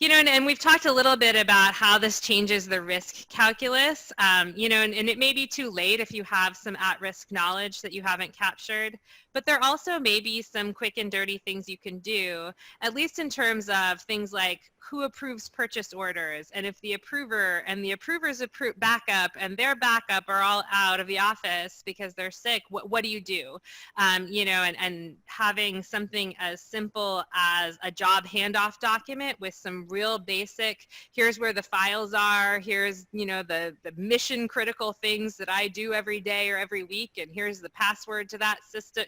And we've talked a little bit about how this changes the risk calculus, and it may be too late if you have some at-risk knowledge that you haven't captured, but there also may be some quick and dirty things you can do, at least in terms of things like who approves purchase orders, and if the approver and the approver's backup and their backup are all out of the office because they're sick, what do you do? And having something as simple as a job handoff document with some real basic, here's where the files are, here's, the mission critical things that I do every day or every week, and here's the password to that system,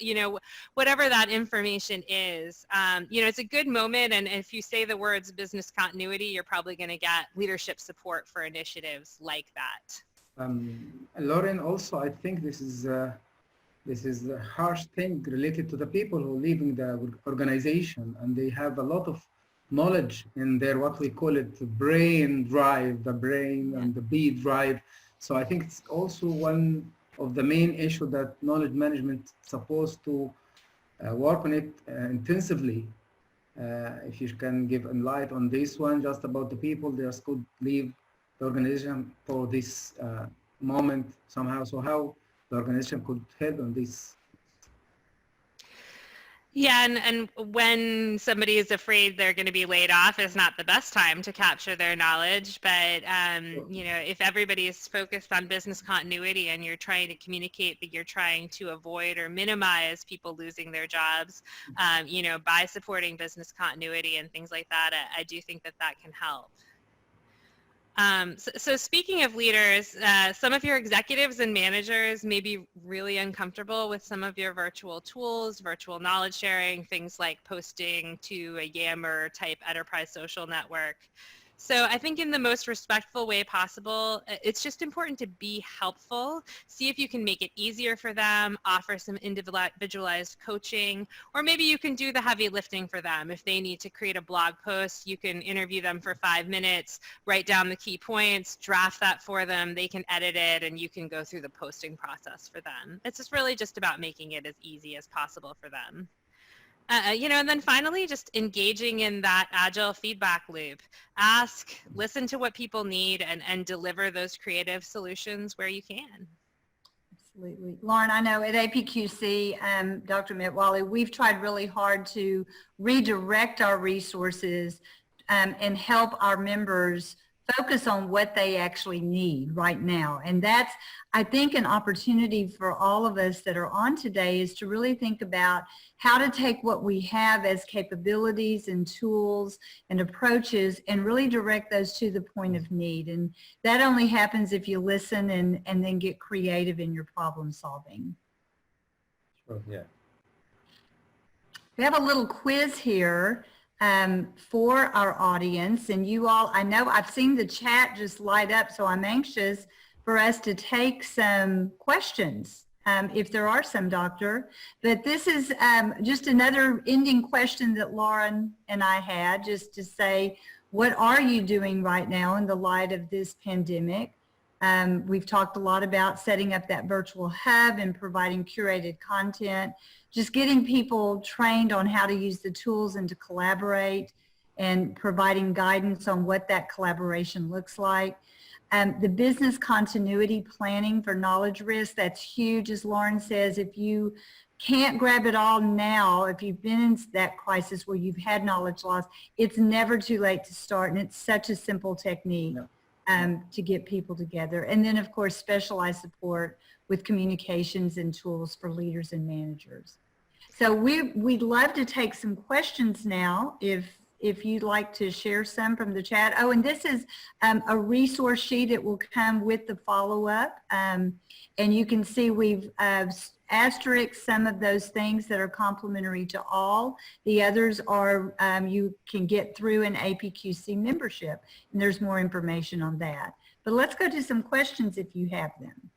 whatever that information is. It's a good moment, and if you say the words business continuity, you're probably going to get leadership support for initiatives like that. Lauren, also, I think this is a harsh thing related to the people who are leaving the organization, and they have a lot of knowledge in their, what we call it, brain drive, the brain and the B drive. So I think it's also one of the main issue that knowledge management is supposed to work on it intensively. If you can give a light on this one, just about the people that could leave the organization for this moment somehow. So how the organization could help on this? Yeah, and when somebody is afraid they're going to be laid off, is not the best time to capture their knowledge. But, if everybody is focused on business continuity and you're trying to communicate that you're trying to avoid or minimize people losing their jobs, by supporting business continuity and things like that, I do think that can help. So speaking of leaders, some of your executives and managers may be really uncomfortable with some of your virtual tools, virtual knowledge sharing, things like posting to a Yammer type enterprise social network. So I think in the most respectful way possible, it's just important to be helpful, see if you can make it easier for them, offer some individualized coaching, or maybe you can do the heavy lifting for them. If they need to create a blog post, you can interview them for 5 minutes, write down the key points, draft that for them, they can edit it, and you can go through the posting process for them. It's just really just about making it as easy as possible for them. And then finally, just engaging in that agile feedback loop. Ask, listen to what people need, and deliver those creative solutions where you can. Absolutely. Lauren, I know at APQC, Dr. Mitwali, we've tried really hard to redirect our resources and help our members focus on what they actually need right now. And that's, I think, an opportunity for all of us that are on today is to really think about how to take what we have as capabilities and tools and approaches and really direct those to the point of need. And that only happens if you listen and then get creative in your problem solving. Sure, yeah. We have a little quiz here for our audience, and you all, I know I've seen the chat just light up, so I'm anxious for us to take some questions, if there are some, Doctor. But this is just another ending question that Lauren and I had, just to say, what are you doing right now in the light of this pandemic? We've talked a lot about setting up that virtual hub and providing curated content, just getting people trained on how to use the tools and to collaborate, and providing guidance on what that collaboration looks like. The business continuity planning for knowledge risk, that's huge. As Lauren says, if you can't grab it all now, if you've been in that crisis where you've had knowledge loss, it's never too late to start, and it's such a simple technique to get people together. And then, of course, specialized support with communications and tools for leaders and managers. So we'd love to take some questions now, if you'd like to share some from the chat. Oh, and this is a resource sheet that will come with the follow-up. And you can see we've asterisked some of those things that are complementary to all. The others are you can get through an APQC membership, and there's more information on that. But let's go to some questions if you have them.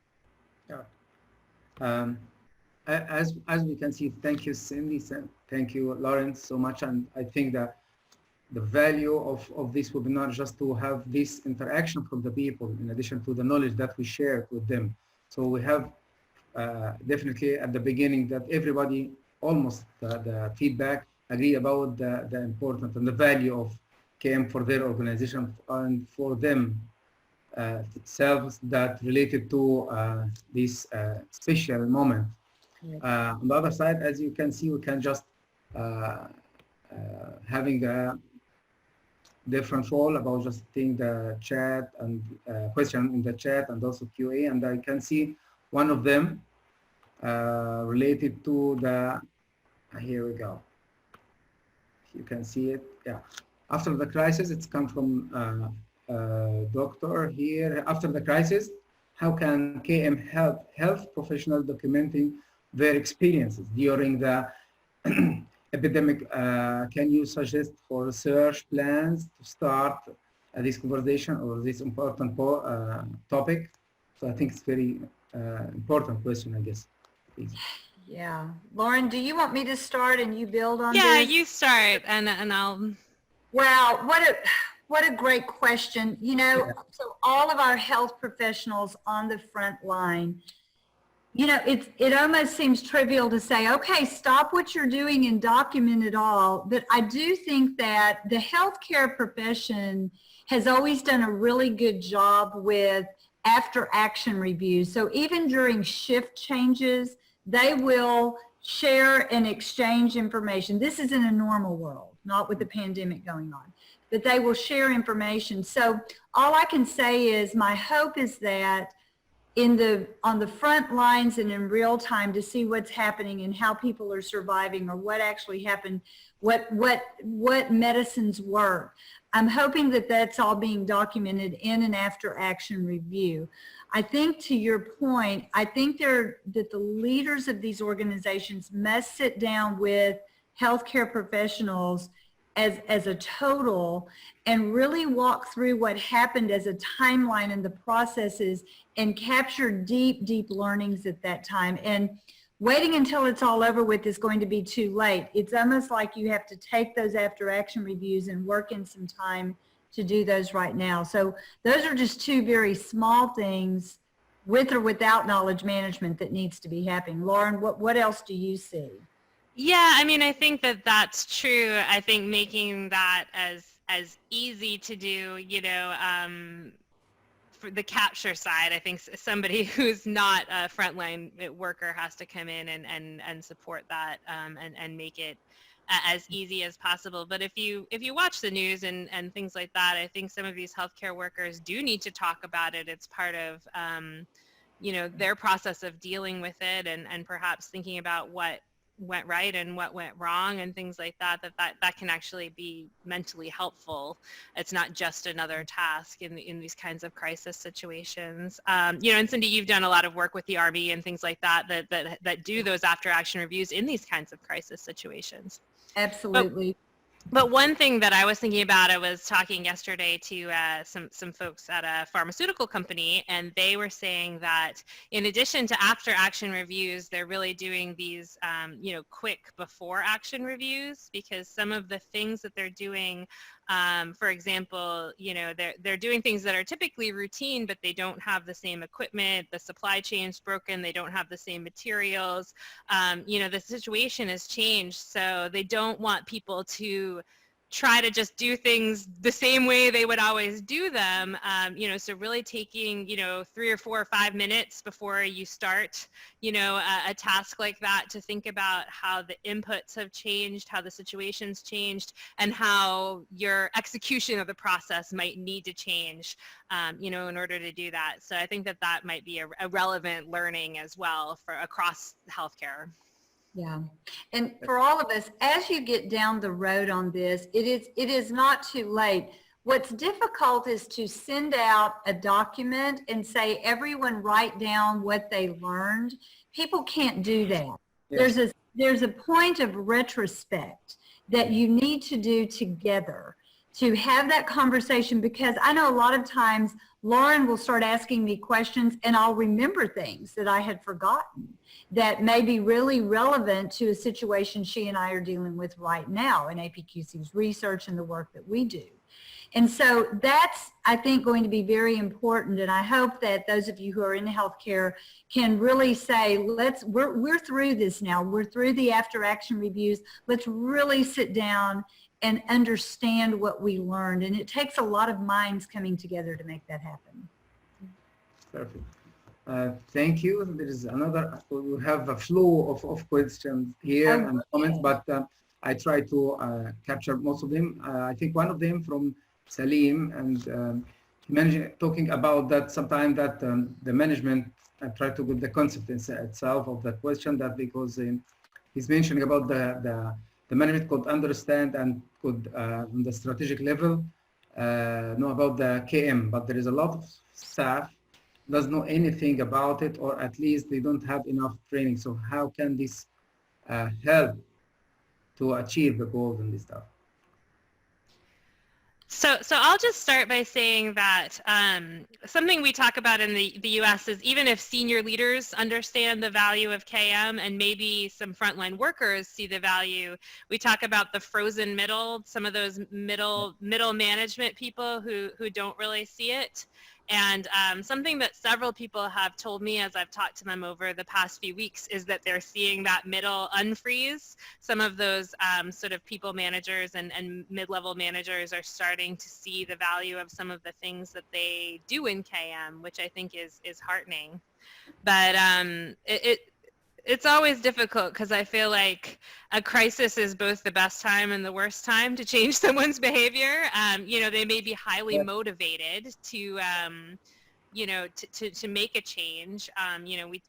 Yeah. As we can see, thank you, Cindy. Thank you, Lawrence, so much. And I think that the value of this webinar is just to have this interaction from the people, in addition to the knowledge that we share with them. So we have definitely at the beginning that everybody, almost the feedback, agree about the importance and the value of KM for their organization and for them itself, that related to this special moment. On the other side, as you can see, we can just having a different role about just seeing the chat and question in the chat and also QA, and I can see one of them related to the, here we go. You can see it, yeah. After the crisis, it's come from doctor here. After the crisis, how can KM help health professionals documenting their experiences during the epidemic? Can you suggest for research plans to start this conversation or this important topic? So I think it's very important question, I guess. Please. Yeah. Lauren, do you want me to start and you build on Yeah, this? you start and I'll. Wow, what a great question. You know, so all of our health professionals on the front line, you know, it almost seems trivial to say, okay, stop what you're doing and document it all. But I do think that the healthcare profession has always done a really good job with after action reviews. So even during shift changes, they will share and exchange information. This is in a normal world, not with the pandemic going on, but they will share information. So all I can say is my hope is that on the front lines and in real time to see what's happening and how people are surviving or what actually happened, what medicines work. I'm hoping that that's all being documented in an after action review. I think to your point, I think that the leaders of these organizations must sit down with healthcare professionals as a total and really walk through what happened as a timeline in the processes and capture deep, deep learnings at that time. And waiting until it's all over with is going to be too late. It's almost like you have to take those after action reviews and work in some time to do those right now. So those are just two very small things with or without knowledge management that needs to be happening. Lauren, what else do you see? Yeah, I mean, I think that that's true. I think making that as easy to do, you know, for the capture side, I think somebody who's not a frontline worker has to come in and support that and make it as easy as possible. But if you watch the news and things like that, I think some of these healthcare workers do need to talk about it. It's part of you know, their process of dealing with it and perhaps thinking about what went right and what went wrong and things like that can actually be mentally helpful. It's not just another task in these kinds of crisis situations. You know, and Cindy, you've done a lot of work with the Army and things like that do those after action reviews in these kinds of crisis situations. Absolutely. But one thing that I was thinking about, I was talking yesterday to some folks at a pharmaceutical company, and they were saying that in addition to after action reviews, they're really doing these, quick before action reviews, because some of the things that they're doing, for example, they're doing things that are typically routine, but they don't have the same equipment, the supply chain's broken, they don't have the same materials, the situation has changed, so they don't want people to try to just do things the same way they would always do them, so really taking, 3 or 4 or 5 minutes before you start, a task like that to think about how the inputs have changed, how the situation's changed, and how your execution of the process might need to change, in order to do that. So I think that that might be a relevant learning as well for across healthcare. Yeah. And for all of us, as you get down the road on this, it is not too late. What's difficult is to send out a document and say, everyone write down what they learned. People can't do that. Yes. There's a point of retrospect that you need to do together to have that conversation, because I know a lot of times Lauren will start asking me questions and I'll remember things that I had forgotten that may be really relevant to a situation she and I are dealing with right now in APQC's research and the work that we do. And so that's, I think, going to be very important. And I hope that those of you who are in healthcare can really say, we're through this now. We're through the after action reviews. Let's really sit down and understand what we learned. And it takes a lot of minds coming together to make that happen. Perfect. Thank you. There is another, we have a flow of questions here and comments, but I try to capture most of them. I think one of them from Salim, and talking about that sometimes that the management, I try to get the concept itself of the question, that because he's mentioning about the management could understand and could on the strategic level know about the KM, but there is a lot of staff doesn't know anything about it, or at least they don't have enough training. So how can this help to achieve the goals and this stuff? So I'll just start by saying that something we talk about in the U.S. is even if senior leaders understand the value of KM and maybe some frontline workers see the value, we talk about the frozen middle, some of those middle management people who don't really see it. And something that several people have told me as I've talked to them over the past few weeks is that they're seeing that middle unfreeze. Some of those sort of people managers and mid-level managers are starting to see the value of some of the things that they do in KM, which I think is heartening. But it's always difficult because I feel like a crisis is both the best time and the worst time to change someone's behavior. They may be highly motivated to, to make a change.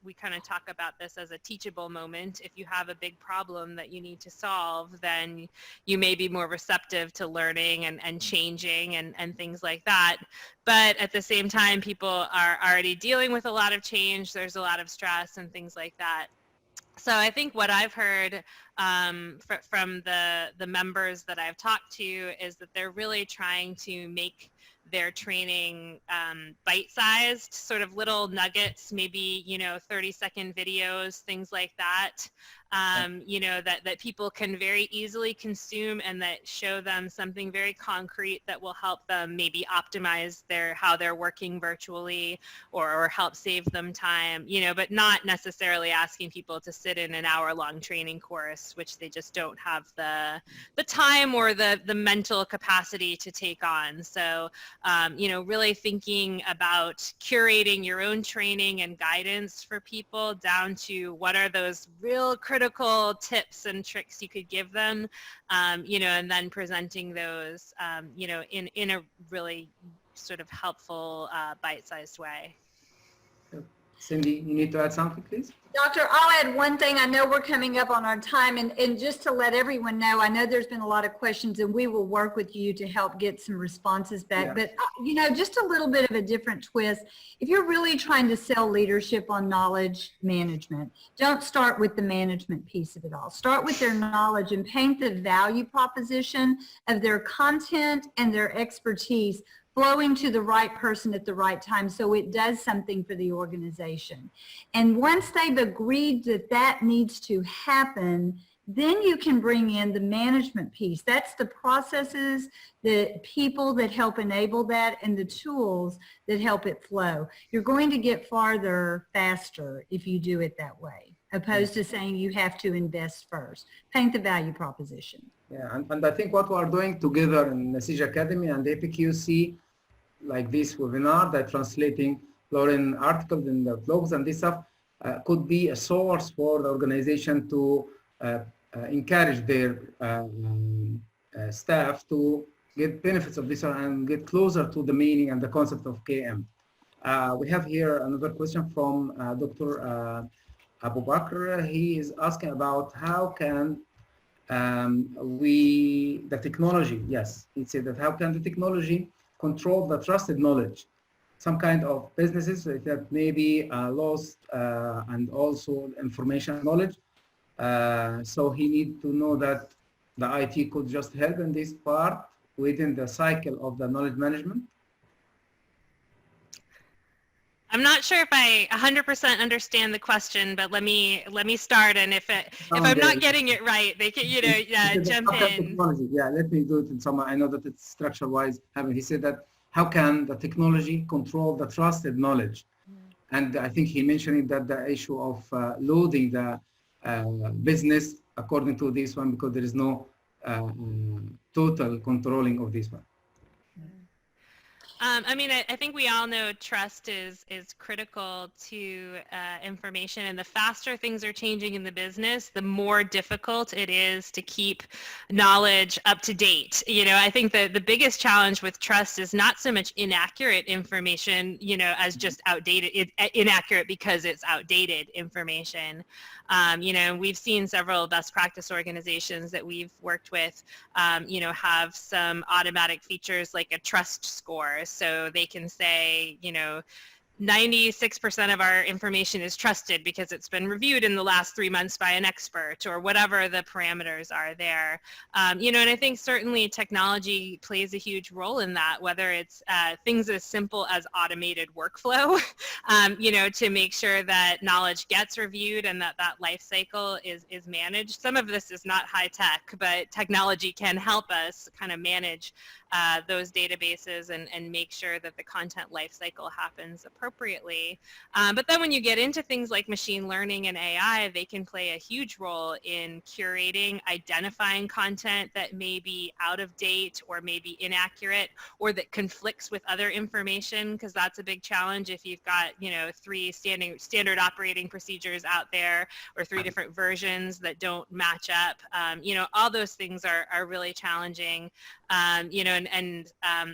We kind of talk about this as a teachable moment. If you have a big problem that you need to solve, then you may be more receptive to learning and changing and things like that. But at the same time, people are already dealing with a lot of change. There's a lot of stress and things like that. So I think what I've heard from the members that I've talked to is that they're really trying to make their training bite-sized, sort of little nuggets, maybe 30-second videos, things like that. That people can very easily consume and that show them something very concrete that will help them maybe optimize how they're working virtually or help save them time, but not necessarily asking people to sit in an hour-long training course, which they just don't have the time or the mental capacity to take on. So, really thinking about curating your own training and guidance for people down to what are those real critical tips and tricks you could give them, and then presenting those, in a really sort of helpful, bite-sized way. Cindy, you need to add something, please? Doctor, I'll add one thing. I know we're coming up on our time, and just to let everyone know, I know there's been a lot of questions, and we will work with you to help get some responses back. Yeah. But, you know, just a little bit of a different twist. If you're really trying to sell leadership on knowledge management, don't start with the management piece of it all. Start with their knowledge and paint the value proposition of their content and their expertise flowing to the right person at the right time so it does something for the organization. And once they've agreed that that needs to happen, then you can bring in the management piece. That's the processes, the people that help enable that, and the tools that help it flow. You're going to get farther faster if you do it that way, opposed to saying you have to invest first. Paint the value proposition. Yeah, and I think what we are doing together in Nسيج Academy and APQC, like this webinar, that translating Lauren articles in the blogs and this stuff, could be a source for the organization to encourage their staff to get benefits of this and get closer to the meaning and the concept of KM. We have here another question from Dr. Abu Bakr. He is asking about how can the technology, yes, he said that how can the technology control the trusted knowledge? Some kind of businesses that may be lost and also information knowledge. So he needs to know that the IT could just help in this part within the cycle of the knowledge management. I'm not sure if I 100% understand the question, but let me start. And if I'm not getting it right, they can jump in. Yeah, let me do it in some. I know that it's structure-wise. He said that how can the technology control the trusted knowledge? And I think he mentioned that the issue of loading the business according to this one, because there is no total controlling of this one. I mean, I think we all know trust is critical to information, and the faster things are changing in the business, the more difficult it is to keep knowledge up to date. You know, I think the biggest challenge with trust is not so much inaccurate information, you know, as just outdated, inaccurate because it's outdated information. You know, we've seen several best practice organizations that we've worked with, you know, have some automatic features like a trust score. So they can say, you know, 96% of our information is trusted because it's been reviewed in the last 3 months by an expert, or whatever the parameters are there. You know, and I think certainly technology plays a huge role in that, whether it's things as simple as automated workflow, you know, to make sure that knowledge gets reviewed and that life cycle is managed. Some of this is not high tech, but technology can help us kind of manage those databases and make sure that the content life cycle happens appropriately. But then when you get into things like machine learning and AI, they can play a huge role in curating, identifying content that may be out of date or maybe inaccurate or that conflicts with other information, because that's a big challenge if you've got, you know, 3 standard operating procedures out there or 3 different versions that don't match up. You know, all those things are really challenging. You know, and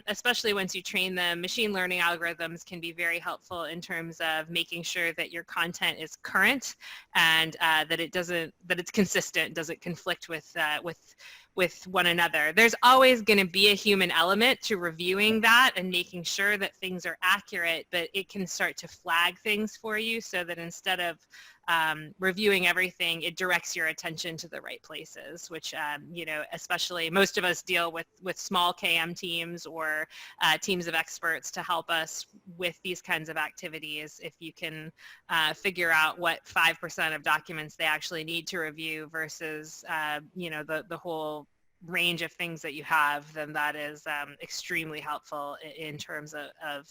especially once you train them, machine learning algorithms can be very helpful in terms of making sure that your content is current and that it's consistent, doesn't conflict with one another. There's always going to be a human element to reviewing that and making sure that things are accurate, but it can start to flag things for you so that instead of reviewing everything, it directs your attention to the right places, which, you know, especially most of us deal with small KM teams or teams of experts to help us with these kinds of activities. If you can figure out what 5% of documents they actually need to review versus, you know, the whole range of things that you have, then that is extremely helpful in terms of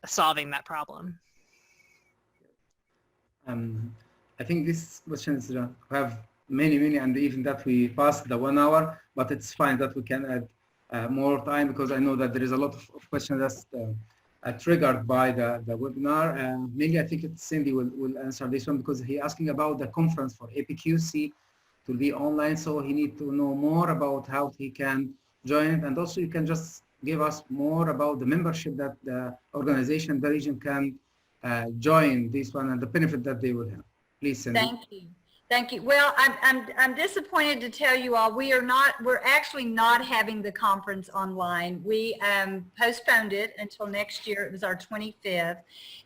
solving that problem. I think this question is have many, and even that we passed the 1 hour, but it's fine that we can add more time, because I know that there is a lot of questions that's triggered by the webinar. Maybe I think it's Cindy will answer this one, because he's asking about the conference for APQC to be online, so he needs to know more about how he can join it, and also you can just give us more about the membership that the organization, the region can join this one and the benefit that they will have. Please, Cindy. Thank you. Thank you. Well, I'm disappointed to tell you all we're actually not having the conference online. We postponed it until next year. It was our 25th.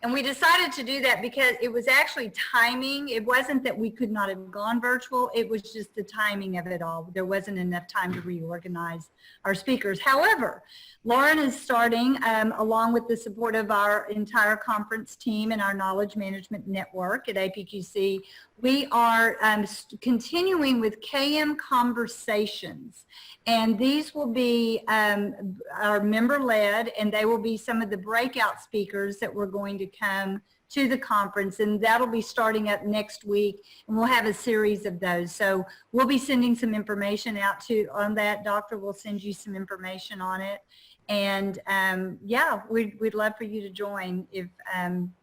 And we decided to do that because it was actually timing. It wasn't that we could not have gone virtual. It was just the timing of it all. There wasn't enough time to reorganize our speakers. However, Lauren is starting, along with the support of our entire conference team and our knowledge management network at APQC, we are continuing with KM Conversations. And these will be our member-led, and they will be some of the breakout speakers that we're going to come to the conference, and that'll be starting up next week, and we'll have a series of those. So we'll be sending some information out on that. Doctor will send you some information on it. And yeah, we'd love for you to join if,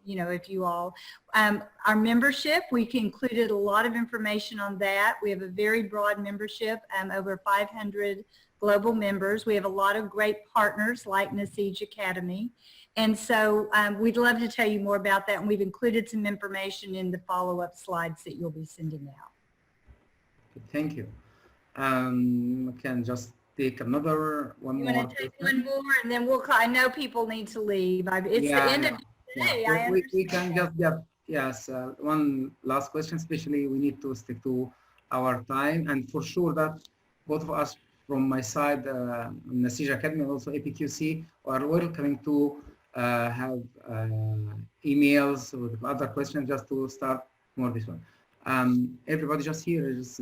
if you all. Our membership, we included a lot of information on that. We have a very broad membership, over 500 global members. We have a lot of great partners like Nasej Academy. And so we'd love to tell you more about that. And we've included some information in the follow-up slides that you'll be sending out. Thank you. Can just take one more. You want to take one more, and then I know people need to leave. It's the end of the day. Yeah. We can just get, yes, one last question, especially we need to stick to our time. And for sure that both of us from my side, Naseej Academy and also APQC, are welcoming to have emails with other questions just to start more this one. Everybody just here is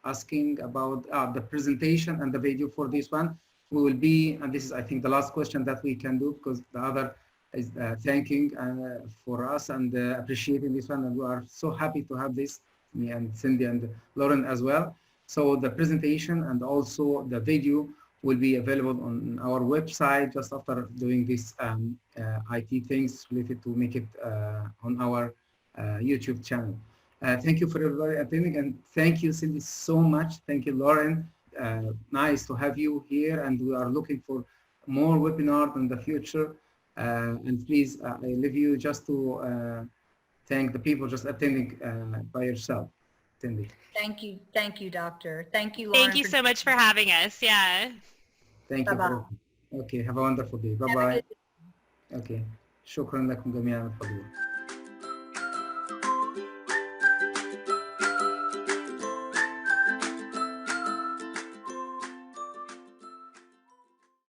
asking about the presentation and the video for this one. We will be, and this is I think the last question that we can do, because the other is thanking for us and appreciating this one, and we are so happy to have this, me and Cindy and Lauren as well. So the presentation and also the video will be available on our website just after doing this IT things related to make it on our YouTube channel. Thank you for everybody attending, and thank you, Cindy, so much. Thank you, Lauren. Nice to have you here, and we are looking for more webinars in the future. And please, I leave you just to thank the people just attending by yourself. Cindy. Thank you, Doctor. Thank you, Lauren. Thank you so much for having us. Yeah. Thank you. Okay, have a wonderful day. Bye bye. Okay. شكرا لكم جميعا.